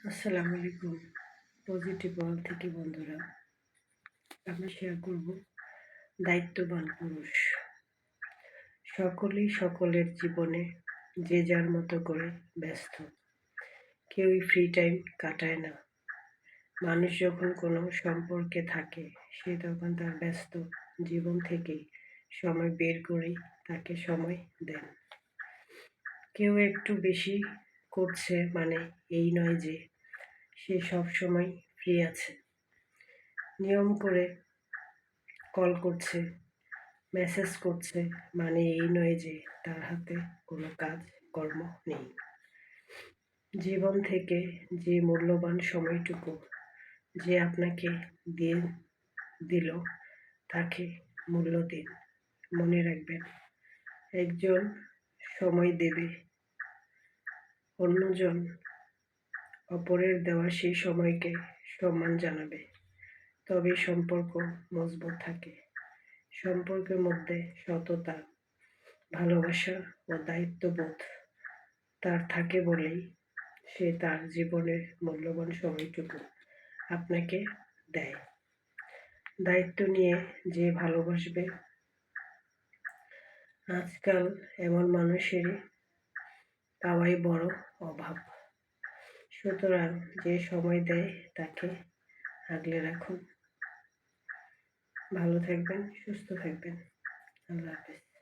আসসালামু আলাইকুম। Positive world থেকে বন্ধুরা, আমরা শেয়ার করব দায়িত্ববান পুরুষ। সকলেই সকলের জীবনে যে যার মতো করে ব্যস্ত। কেউই ফ্রি টাইম কাটায় না। মানুষ যখন কোনো সম্পর্কে থাকে, সে তখন তার ব্যস্ত জীবন থেকেই সময় বের করেই তাকে সময় দেন। কেউ একটু বেশি করছে মানে এই নয় যে সে সব সময় ফ্রি আছে। নিয়ম করে কল করছে, মেসেজ করছে মানে এই নয় যে তার হাতে কোনো কাজ কর্ম নেই। জীবন থেকে যে মূল্যবান সময়টুকু যে আপনাকে দিয়ে দিল, তাকে মূল্য দিন। মনে রাখবেন, একজন সময় দেবে, অন্যজন অপরের দেওয়া সেই সময়কে সম্মান জানাবে। তবে সম্পর্ক মজবুত থাকে। সম্পর্কের মধ্যে সততা, ভালোবাসা ও দায়িত্ববোধ তার থাকে বলেই সে তার জীবনের মূল্যবান সময়টুকু আপনাকে দেয়। দায়িত্ব নিয়ে যে ভালোবাসবে, আজকাল এমন মানুষেরই পাওয়াই বড় অভাব। সুতরাং যে সময় দেয় তাকে আগলে রাখুন। ভালো থাকবেন, সুস্থ থাকবেন। আল্লাহ হাফেজ।